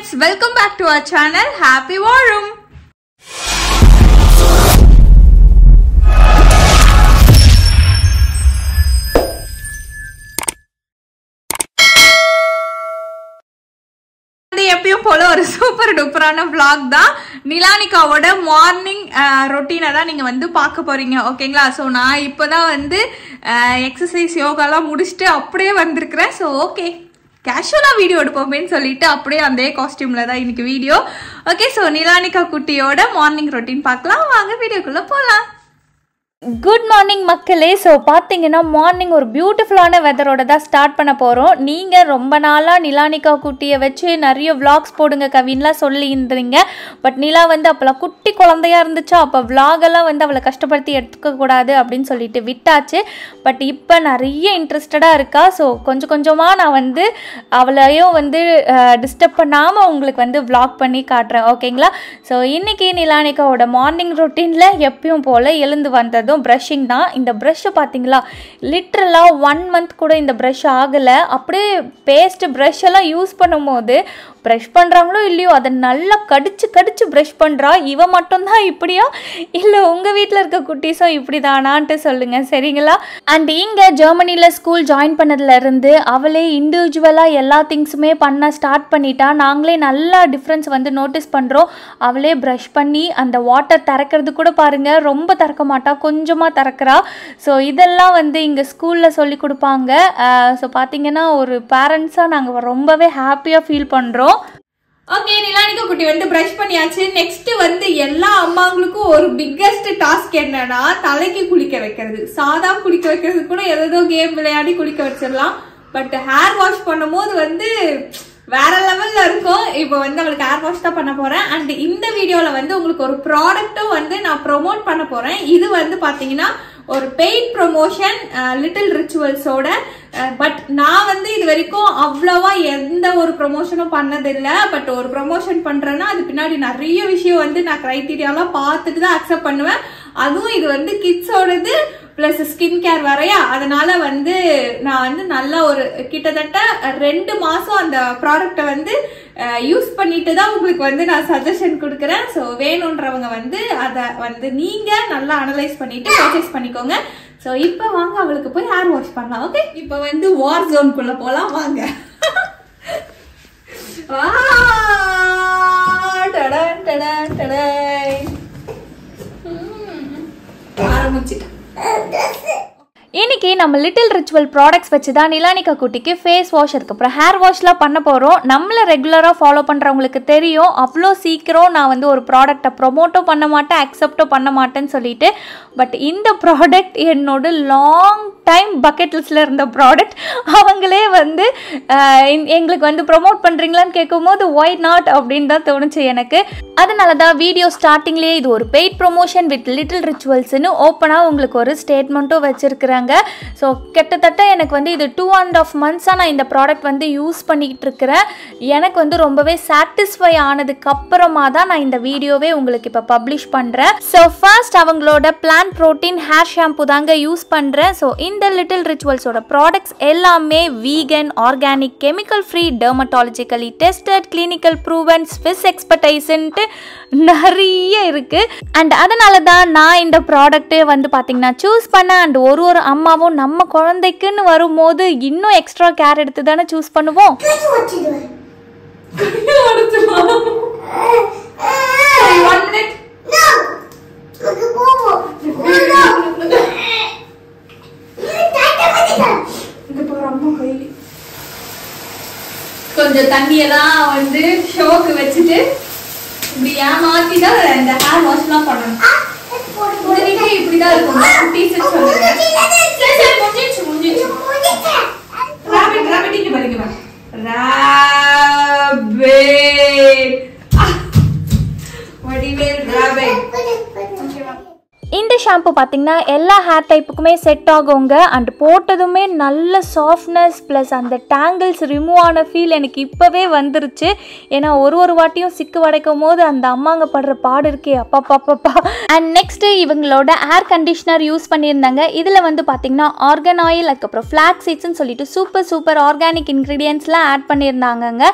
friends, welcome back to our channel Happy War Room. எப்பயும் போல ஒரு சூப்பர் டூப்பரான vlog தான் நிலானிகாவோட மார்னிங் ரொட்டீனை தான் நீங்க வந்து பார்க்க போறீங்க. ஓகேங்களா? ஸோ நான் இப்போதான் வந்து எக்ஸசைஸ் யோகாலாம் முடிச்சுட்டு அப்படியே வந்திருக்கிறேன். ஸோ ஓகே, கேஷுவலாக வீடியோ எடுப்போமேன்னு சொல்லிட்டு அப்படியே அதே காஸ்டியூமில் தான் இன்னைக்கு வீடியோ. ஓகே, ஸோ நிலானிகா குட்டியோட மார்னிங் ரொட்டீன் பார்க்கலாம். வாங்க வீடியோக்குள்ளே போகலாம். குட் மார்னிங் மக்களே. ஸோ பார்த்தீங்கன்னா மார்னிங் ஒரு பியூட்டிஃபுல்லான வெதரோட தான் ஸ்டார்ட் பண்ண போகிறோம். நீங்கள் ரொம்ப நாளாக நிலானிகா குட்டியை வச்சு நிறைய விளாக்ஸ் போடுங்க கவின்லாம் சொல்லி இருந்தீங்க. பட் நிலா வந்து அப்போல்லாம் குட்டி குழந்தையா இருந்துச்சா, அப்போ விளாகெல்லாம் வந்து அவளை கஷ்டப்படுத்தி எடுத்துக்கக்கூடாது அப்படின்னு சொல்லிட்டு விட்டாச்சு. பட் இப்போ நிறைய இன்ட்ரெஸ்டடாக இருக்கா. ஸோ கொஞ்சம் கொஞ்சமாக நான் வந்து அவளையும் வந்து டிஸ்டர்ப் பண்ணாமல் உங்களுக்கு வந்து விளாக் பண்ணி காட்டுறேன். ஓகேங்களா? ஸோ இன்றைக்கி நிலானிகாவோட மார்னிங் ரொட்டீனில் எப்பயும் போல் எழுந்து வந்தது ப்ரஷிங் தான். இந்த ப்ரஷ்ஷை பார்த்தீங்களா, லிட்ரலாக 1 month கூட இந்த ப்ரஷ் ஆகலை. அப்படியே பேஸ்ட் ப்ரஷ் எல்லாம் யூஸ் பண்ணும்போது ப்ரஷ் பண்ணுறாங்களோ இல்லையோ அதை நல்லா கடிச்சு கடிச்சு ப்ரஷ் பண்ணுறா. இவ மட்டும்தான் இப்படியா, இல்லை உங்கள் வீட்டில் இருக்க குட்டீஸும் இப்படி தானான்ட்டு சொல்லுங்கள், சரிங்களா? அண்ட் இங்கே ஜெர்மனியில் ஸ்கூல் ஜாயின் பண்ணதுலேருந்து அவளே இண்டிவிஜுவலாக எல்லா திங்ஸுமே பண்ண ஸ்டார்ட் பண்ணிட்டா. நாங்களே நல்லா டிஃப்ரென்ஸ் வந்து நோட்டீஸ் பண்ணுறோம். அவளே ப்ரஷ் பண்ணி அந்த வாட்டர் திறக்கிறது கூட பாருங்கள், ரொம்ப திறக்க மாட்டா, கொஞ்சமாக திறக்கிறா. ஸோ இதெல்லாம் வந்து இங்கே ஸ்கூலில் சொல்லி கொடுப்பாங்க. ஸோ பார்த்தீங்கன்னா ஒரு பேரண்ட்ஸாக நாங்கள் ரொம்பவே ஹாப்பியாக ஃபீல் பண்ணுறோம். ஓகே, நிலானிகா குட்டி வந்து பிரஷ் பண்ணியாச்சு. நெக்ஸ்ட் வந்து எல்லா அம்மாங்களுக்கும் ஒரு பிக்கஸ்ட் டாஸ்க் என்னன்னா தலைக்கு குளிக்க வைக்கிறது. சாதா குளிக்க வைக்கிறது கூட ஏதோ கேம் விளையாடி குளிக்க வச்சிடலாம். பட் ஹேர் வாஷ் பண்ணும் போது வந்து வேற லெவல்ல இருக்கும். இப்போ வந்து அவளுக்கு ஹேர் வாஷ் தான் பண்ண போறேன். அண்ட் இந்த வீடியோல வந்து உங்களுக்கு ஒரு ப்ராடக்ட்டும் வந்து நான் ப்ரொமோட் பண்ண போறேன். இது வந்து பாத்தீங்கன்னா ஒரு பெய்ட் ப்ரொமோஷன் லிட்டில் ரிச்சுவல்ஸோட. பட் நான் வந்து இது வரைக்கும் அவ்வளவா எந்த ஒரு ப்ரொமோஷனும் பண்ணதில்லை. பட் ஒரு ப்ரொமோஷன் பண்றேன்னா அது பின்னாடி நிறைய விஷயம் வந்து நான் கிரைட்டீரியாலாம் பார்த்துட்டு தான் அக்செப்ட் பண்ணுவேன். அதுவும் இது வந்து கிட்ஸோடது பிளஸ் ஸ்கின் கேர் வரையா, அதனால வந்து நான் வந்து நல்ல ஒரு கிட்டத்தட்ட 2 மாசம் அந்த ப்ராடக்டை வந்து யூஸ் பண்ணிட்டு தான் உங்களுக்கு வந்து நான் சஜஷன் கொடுக்குறேன். ஸோ வேணுன்றவங்க வந்து அதை வந்து நீங்க நல்லா அனலைஸ் பண்ணிட்டு பர்ச்சேஸ் பண்ணிக்கோங்க. ஸோ இப்போ வாங்க அவளுக்கு போய் ஹேர் வாஷ் பண்ணலாம். ஓகே, இப்போ வந்து வார் ஜோனுக்குள்ள போலாம் வாங்க. ஆரம்பிச்சுட்டேன். இன்னைக்கு நம்ம லிட்டில் ரிச்சுவல் ப்ராடக்ட்ஸ் வச்சு தான் நிலானிகா குட்டிக்கு ஃபேஸ் வாஷ், அதுக்கப்புறம் ஹேர் வாஷ்லாம் பண்ண போகிறோம். நம்மளை ரெகுலராக ஃபாலோ பண்ணுறவங்களுக்கு தெரியும், அவ்வளோ சீக்கிரம் நான் வந்து ஒரு ப்ராடக்டை ப்ரொமோட்டும் பண்ண மாட்டேன், அக்செப்டும் பண்ண மாட்டேன்னு சொல்லிட்டு. பட் இந்த ப்ராடக்ட் என்னோட லாங் டைம் பக்கெட் லிஸ்டில் இருந்த ப்ராடக்ட். அவங்களே வந்து எங்களுக்கு வந்து ப்ரொமோட் பண்ணுறீங்களான்னு கேட்கும்போது ஒய் நாட் அப்படின்னு தான் தோணுச்சு எனக்கு. அதனால தான் வீடியோ ஸ்டார்டிங்லேயே இது ஒரு பெய்ட் ப்ரொமோஷன் வித் லிட்டில் ரிச்சுவல்ஸ்னு ஓப்பனாக உங்களுக்கு ஒரு ஸ்டேட்மெண்ட்டும் வச்சுருக்குறாங்க. ஸோ கிட்டத்தட்ட எனக்கு வந்து இது 2.5 months நான் இந்த ப்ராடக்ட் வந்து யூஸ் பண்ணிக்கிட்டு இருக்கிறேன். எனக்கு வந்து ரொம்பவே சாட்டிஸ்ஃபை ஆனதுக்கு அப்புறமா தான் நான் இந்த வீடியோவே உங்களுக்கு இப்போ பப்ளிஷ் பண்ணுறேன். ஸோ ஃபர்ஸ்ட் அவங்களோட பிளான்ட் ப்ரோட்டீன் ஹேர் ஷாம்பு தாங்க யூஸ் பண்ணுறேன். ஸோ இந்த லிட்டில் ரிச்சுவல்ஸோட ப்ராடக்ட்ஸ் எல்லாமே vegan, organic, chemical free, dermatologically tested, clinical proven, Swiss எக்ஸ்பர்டைஸ்ன்ட்டு நிறைய இருக்குது. அண்ட் அதனால தான் நான் இந்த ப்ராடக்ட்டே வந்து பார்த்தீங்கன்னா சூஸ் பண்ணேன். அண்ட் ஒரு அம்மாவும் நம்ம குழந்தைக்குன்னு வரும்போது இன்னும் எக்ஸ்ட்ரா கேர் எடுத்து தானே சூஸ் பண்ணுவோம். கொஞ்சம் தண்ணியெல்லாம் வந்து ஷோக்கு வச்சுட்டு இப்படி ஏமாத்தி தான் இந்த ஹேர் வாஷ்லாம் பண்ணணும். இப்படிதான் இருக்கும். இந்த ஷாம்பு பார்த்தீங்கன்னா எல்லா ஹேர் டைப்புக்குமே செட் ஆகுங்க. அண்ட் போட்டதுமே நல்ல சாஃப்ட்னஸ் ப்ளஸ் அந்த டேங்கிள்ஸ் ரிமூவ் ஆன ஃபீல் எனக்கு இப்போவே வந்துருச்சு. ஏன்னா ஒரு வாட்டியும் சிக்கு வடைக்கும் போது அந்த அம்மாங்க படுற பாடு இருக்கே அப்பா. அண்ட் நெக்ஸ்ட்டு இவங்களோட ஏர் கண்டிஷ்னர் யூஸ் பண்ணியிருந்தாங்க. இதில் வந்து பார்த்தீங்கன்னா ஆர்கன் ஆயில், அதுக்கப்புறம் ஃப்ளாக் சீட்ஸ்ன்னு சொல்லிட்டு சூப்பர் ஆர்கானிக் இன்க்ரீடியன்ட்ஸ்லாம் ஆட் பண்ணியிருந்தாங்கங்க.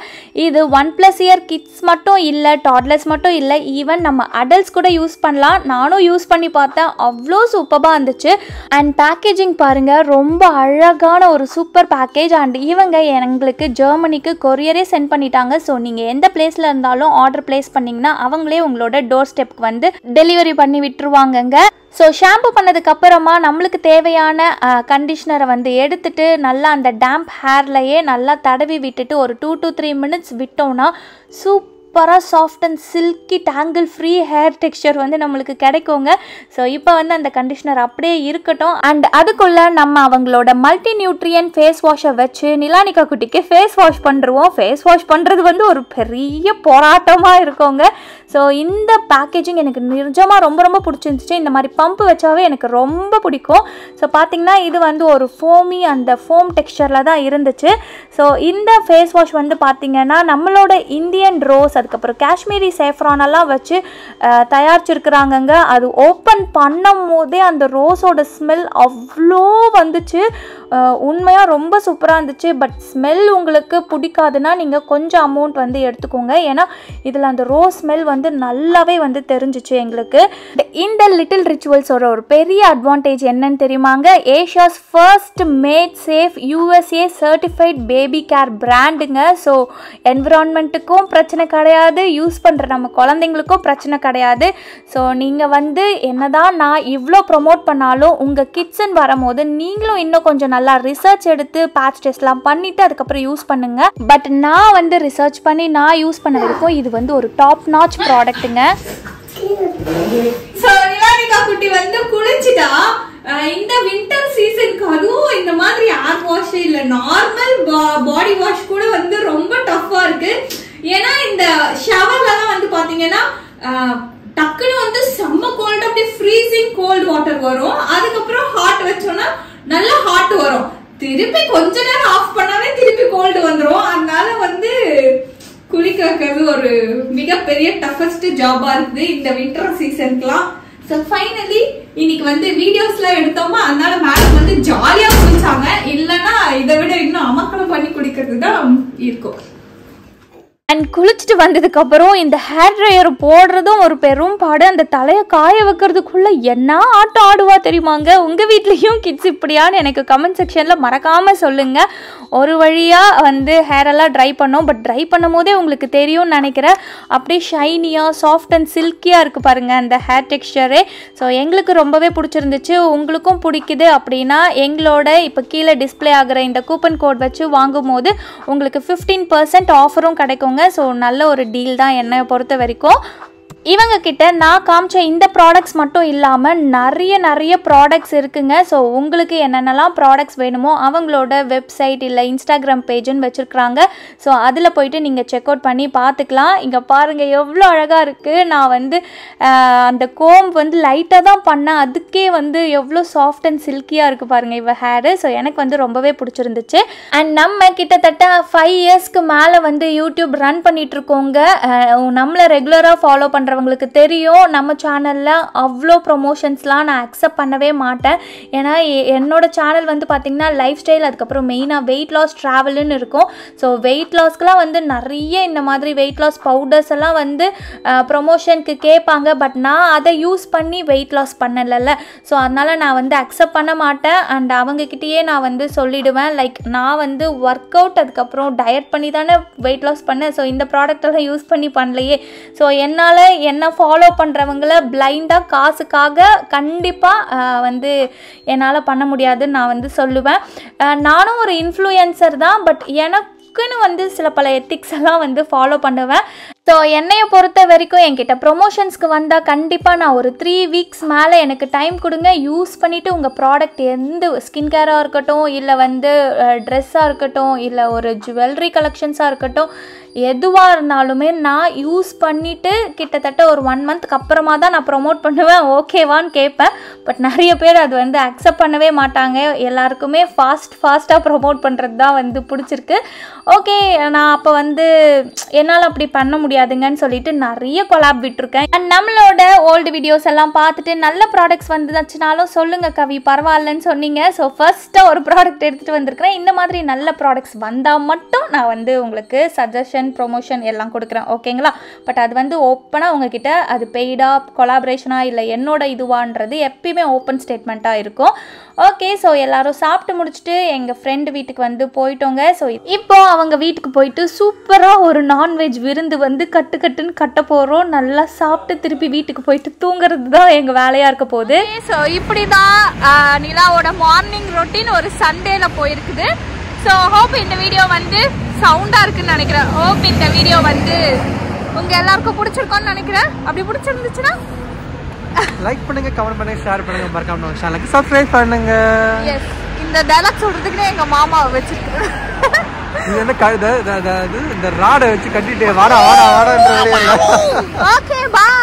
இது 1+ இயர் கிட்ஸ் மட்டும் இல்லை, டாட்லர்ஸ் மட்டும் இல்லை, ஈவன் நம்ம அடல்ட்ஸ் கூட யூஸ் பண்ணலாம். நானும் யூஸ் பண்ணி பார்த்தேன், அவ்வளோ சூப்பராக இருந்துச்சு. அண்ட் பேக்கேஜிங் பாருங்கள், ரொம்ப அழகான ஒரு சூப்பர் பேக்கேஜ். அண்ட் இவங்க எங்களுக்கு ஜெர்மனிக்கு கொரியரே சென்ட் பண்ணிட்டாங்க. ஸோ நீங்கள் எந்த பிளேஸில் இருந்தாலும் ஆர்டர் பிளேஸ் பண்ணிங்கன்னா அவங்களே உங்களோட டோர் ஸ்டெப்க்கு வந்து டெலிவரி பண்ணி விட்டுருவாங்கங்க. ஸோ ஷாம்பு பண்ணதுக்கு அப்புறமா நம்மளுக்கு தேவையான கண்டிஷ்னரை வந்து எடுத்துட்டு நல்லா அந்த டேம்ப் ஹேர்லையே நல்லா தடவி விட்டுட்டு ஒரு 2 to 3 minutes விட்டோம்னா சூப்பராக soft and silky tangle free hair texture வந்து நம்மளுக்கு கிடைக்குங்க. ஸோ இப்போ வந்து அந்த கண்டிஷ்னர் அப்படியே இருக்கட்டும். அண்ட் அதுக்குள்ளே நம்ம அவங்களோட மல்டி நியூட்ரியன் ஃபேஸ் வாஷை வச்சு நிலானிகா குட்டிக்கு ஃபேஸ் வாஷ் பண்ணுறோம். ஃபேஸ் வாஷ் பண்ணுறது வந்து ஒரு பெரிய போராட்டமாக இருக்குங்க. ஸோ இந்த பேக்கேஜிங் எனக்கு நிஜமாக ரொம்ப பிடிச்சிருந்துச்சு. இந்த மாதிரி பம்ப் வச்சாவே எனக்கு ரொம்ப பிடிக்கும். ஸோ பார்த்திங்கன்னா இது வந்து ஒரு ஃபோமி அந்த ஃபோம் டெக்ஸ்சரில் தான் இருந்துச்சு. ஸோ இந்த ஃபேஸ் வாஷ் வந்து பார்த்திங்கன்னா நம்மளோட இந்தியன் ரோஸ், அதுக்கப்புறம் காஷ்மீரி சேஃப்ரானெல்லாம் வச்சு தயாரிச்சிருக்கிறாங்கங்க. அது ஓப்பன் பண்ணும் போதே அந்த ரோஸோட ஸ்மெல் அவ்வளோ வந்துச்சு. உண்மையாக ரொம்ப சூப்பராக இருந்துச்சு. பட் ஸ்மெல் உங்களுக்கு பிடிக்காதுன்னா நீங்கள் கொஞ்சம் அமௌண்ட் வந்து எடுத்துக்கோங்க. ஏன்னா இதில் அந்த ரோஸ் ஸ்மெல் வந்து நல்லாவே வந்து தெரிஞ்சிச்சு எங்களுக்கு. இந்த லிட்டில் ரிச்சுவல்ஸோட ஒரு பெரிய அட்வான்டேஜ் என்னன்னு தெரியுமாங்க? Asia's first made safe USA certified baby care பிராண்டுங்க. ஸோ என்விரான்மெண்ட்டுக்கும் பிரச்சனை கிடையாது, யூஸ் பண்ணுற நம்ம குழந்தைங்களுக்கும் பிரச்சனை கிடையாது. ஸோ நீங்கள் வந்து என்னதான் நான் இவ்வளோ ப்ரொமோட் பண்ணாலும் உங்கள் கிட்ஸ்ன்னு வரும்போது நீங்களும் இன்னும் கொஞ்சம் நல்லா ரிசர்ச் எடுத்து பேட்ச் டெஸ்ட்லாம் பண்ணிவிட்டு அதுக்கப்புறம் யூஸ் பண்ணுங்கள். பட் நான் வந்து ரிசர்ச் பண்ணி நான் யூஸ் பண்ண வரைக்கும் இது வந்து ஒரு டாப் நாச் ப்ராடக்ட்டுங்க. ஸோ நிலானிகா குட்டி வந்து குளிச்சுட்டா. இந்த வின்டர் சீசனுக்கு அதுவும் இந்த மாதிரி ஏர் வாஷ் இல்ல நார்மல் பாடி வாஷ் கூட வந்து ரொம்ப டஃப்பா இருக்கு. ஏன்னா இந்த ஷவர்லாம் வந்து பாத்தீங்கன்னா டக்குன்னு வந்து செம்ம கோல்டு, அப்படியே ஃப்ரீசிங் கோல்டு வாட்டர் வரும். அதுக்கப்புறம் ஹாட் வச்சோம்னா நல்லா ஹாட் வரும். திருப்பி கொஞ்ச நேரம் ஆஃப் பண்ணாவே திருப்பி கோல்டு வந்துடும். அதனால வந்து குளிக்க வைக்கிறது ஒரு மிகப்பெரிய டஃபஸ்ட் ஜாபா இருக்குது இந்த வின்டர் சீசனுக்குலாம். ஸோ ஃபைனலி இன்னைக்கு வந்து வீடியோஸ்லாம் எடுத்தோமா, அதனால மேடம் வந்து ஜாலியா குளிச்சாங்க. இல்லைன்னா இதை விட இன்னும் அமக்கலம் பண்ணி குளிக்கிறது தான் இருக்கும். அண்ட் குளிச்சுட்டு வந்ததுக்கப்புறம் இந்த ஹேர் ட்ரையர் போடுறதும் ஒரு பெரும் பாடு. அந்த தலையை காய வைக்கிறதுக்குள்ளே என்ன ஆட்டம் ஆடுவா தெரியுமாங்க? உங்கள் வீட்லேயும் கிட்ஸ் இப்படியான்னு எனக்கு கமெண்ட் செக்ஷனில் மறக்காமல் சொல்லுங்கள். ஒரு வழியாக வந்து ஹேரெல்லாம் ட்ரை பண்ணோம். பட் ட்ரை பண்ணும் போதே உங்களுக்கு தெரியும்னு நினைக்கிறேன், அப்படியே ஷைனியாக சாஃப்ட் அண்ட் சில்கியாக இருக்குது பாருங்கள் அந்த ஹேர் டெக்ஸ்சரே. ஸோ எங்களுக்கு ரொம்பவே பிடிச்சிருந்துச்சு. உங்களுக்கும் பிடிக்குது அப்படின்னா எங்களோட இப்போ கீழே டிஸ்பிளே ஆகிற இந்த கூப்பன் கோட் வச்சு வாங்கும் போது உங்களுக்கு 15% ஆஃபரும் கிடைக்குங்க. ஸோ நல்ல ஒரு டீல் தான் என்னை பொறுத்த வரைக்கும். இவங்க கிட்ட நான் காமிச்ச இந்த ப்ராடக்ட்ஸ் மட்டும் இல்லாமல் நிறைய ப்ராடக்ட்ஸ் இருக்குங்க. ஸோ உங்களுக்கு என்னென்னலாம் ப்ராடக்ட்ஸ் வேணுமோ அவங்களோட வெப்சைட் இல்லை இன்ஸ்டாகிராம் பேஜுன்னு வச்சுருக்குறாங்க. ஸோ அதில் போய்ட்டு நீங்கள் செக் அவுட் பண்ணி பார்த்துக்கலாம். இங்கே பாருங்கள் எவ்வளோ அழகாக இருக்குது. நான் வந்து அந்த கோம் வந்து லைட்டாக தான் பண்ணேன், அதுக்கே வந்து எவ்வளோ சாஃப்ட் அண்ட் சில்கியாக இருக்குது பாருங்கள் இவ ஹேரு. ஸோ எனக்கு வந்து ரொம்பவே பிடிச்சிருந்துச்சு. அண்ட் நம்ம கிட்டத்தட்ட 5 இயர்ஸ்க்கு மேலே வந்து யூடியூப் ரன் பண்ணிகிட்ருக்கோங்க. நம்மளை ரெகுலராக ஃபாலோ பண்ணுறவங்களுக்கு தெரியும், நம்ம சேனலில் அவ்வளோ ப்ரொமோஷன்ஸ்லாம் நான் அக்செப்ட் பண்ணவே மாட்டேன். ஏன்னா என்னோடய சேனல் வந்து பார்த்திங்கன்னா லைஃப் ஸ்டைல், அதுக்கப்புறம் மெயினாக வெயிட் லாஸ் ட்ராவல்னு இருக்கும். ஸோ வெயிட் லாஸ்க்கெலாம் வந்து நிறைய இந்த மாதிரி வெயிட் லாஸ் பவுடர்ஸ் எல்லாம் வந்து ப்ரொமோஷனுக்கு கேட்பாங்க. பட் நான் அதை யூஸ் பண்ணி வெயிட் லாஸ் பண்ணலைல்ல. ஸோ அதனால் நான் வந்து அக்செப்ட் பண்ண மாட்டேன். அண்ட் அவங்கக்கிட்டேயே நான் வந்து சொல்லிவிடுவேன், லைக் நான் வந்து ஒர்க் அவுட் அதுக்கப்புறம் டயட் பண்ணி தானே வெயிட் லாஸ் பண்ணேன். ஸோ இந்த ப்ராடக்டெல்லாம் யூஸ் பண்ணி பண்ணலையே. ஸோ என்னால் என்ன ஃபாலோ பண்ணுறவங்கள பிளைண்டாக காசுக்காக கண்டிப்பாக வந்து என்னால் பண்ண முடியாதுன்னு நான் வந்து சொல்லுவேன். நானும் ஒரு இன்ஃப்ளூயன்சர் தான், பட் எனக்குன்னு வந்து சில பல எத்திக்ஸ் எல்லாம் வந்து ஃபாலோ பண்ணுவேன். ஸோ என்னையை பொறுத்த வரைக்கும் என்கிட்ட ப்ரொமோஷன்ஸ்க்கு வந்தால் கண்டிப்பாக நான் ஒரு 3 வீக்ஸ் மேலே எனக்கு டைம் கொடுங்க, யூஸ் பண்ணிவிட்டு உங்கள் ப்ராடக்ட் எந்த ஸ்கின் கேராக இருக்கட்டும், இல்லை வந்து ட்ரெஸ்ஸாக இருக்கட்டும், இல்லை ஒரு ஜுவல்லரி கலெக்ஷன்ஸாக இருக்கட்டும், எதுவாக இருந்தாலுமே நான் யூஸ் பண்ணிவிட்டு கிட்டத்தட்ட ஒரு 1 மந்த்துக்கு அப்புறமா தான் நான் ப்ரொமோட் பண்ணுவேன், ஓகேவான்னு கேட்பேன். பட் நிறைய பேர் அது வந்து அக்செப்ட் பண்ணவே மாட்டாங்க. எல்லாருக்குமே ஃபாஸ்ட்டாக ப்ரொமோட் பண்ணுறது தான் வந்து பிடிச்சிருக்கு. ஓகே, நான் அப்போ வந்து என்னால் அப்படி பண்ண முடியாதுங்கன்னு சொல்லிட்டு நிறைய கொலாப் விட்டுருக்கேன். அண்ட் நம்மளோட ஓல்டு வீடியோஸ் எல்லாம் பார்த்துட்டு நல்ல ப்ராடக்ட்ஸ் வந்துச்சுனாலும் சொல்லுங்கள் கவி, பரவாயில்லன்னு சொன்னீங்க. ஸோ ஃபர்ஸ்ட்டாக ஒரு ப்ராடக்ட் எடுத்துகிட்டு வந்திருக்கிறேன். இந்த மாதிரி நல்ல ப்ராடக்ட்ஸ் வந்தால் மட்டும் நான் வந்து உங்களுக்கு சஜஷன், ப்ரொமோஷன் எல்லாம் கொடுக்குறேன், ஓகேங்களா? பட் அது வந்து ஓப்பனாக உங்ககிட்ட அது பெய்டா, கொலாபரேஷனா இல்லை என்னோட இதுவான்றது எப்பயுமே ஓப்பன் ஸ்டேட்மெண்ட்டாக இருக்கும். ஓகே, ஸோ எல்லோரும் சாப்பிட்டு முடிச்சுட்டு எங்கள் ஃப்ரெண்டு வீட்டுக்கு வந்து போயிட்டோங்க. ஸோ இப்போ அவங்க வீட்டுக்கு போயிட்டு சூப்பராக ஒரு நான்வெஜ் விருந்து வந்து கட்டுன்னு கட்ட போகிறோம். நல்லா சாப்பிட்டு திருப்பி வீட்டுக்கு போயிட்டு தூங்குறது தான் எங்கள் வேலையாக இருக்க போகுது. ஸோ இப்படி தான் நிலாவோட மார்னிங் ரொட்டீன் ஒரு சண்டேல போயிருக்குது. ஸோ ஹோப் இந்த வீடியோ வந்து சவுண்டாக இருக்குன்னு நினைக்கிறேன். ஹோப் இந்த வீடியோ வந்து உங்கள் எல்லாருக்கும் பிடிச்சிருக்கோன்னு நினைக்கிறேன். அப்படி பிடிச்சிருந்துச்சுன்னா லைக் பண்ணுங்க, கமெண்ட் பண்ணுங்க, ஷேர் பண்ணுங்க, மறக்காம நம்ம சேனலுக்கு சப்ஸ்கிரைப் பண்ணுங்க. எஸ், இந்த டயலாக் சொல்றதுக்குனே எங்க மாமாவை வச்சிருக்கேன். இது என்ன இந்த ராடை வச்சு கட்டிட்டு வாடா வாடா வாடான்ற. ஓகே, பாய்.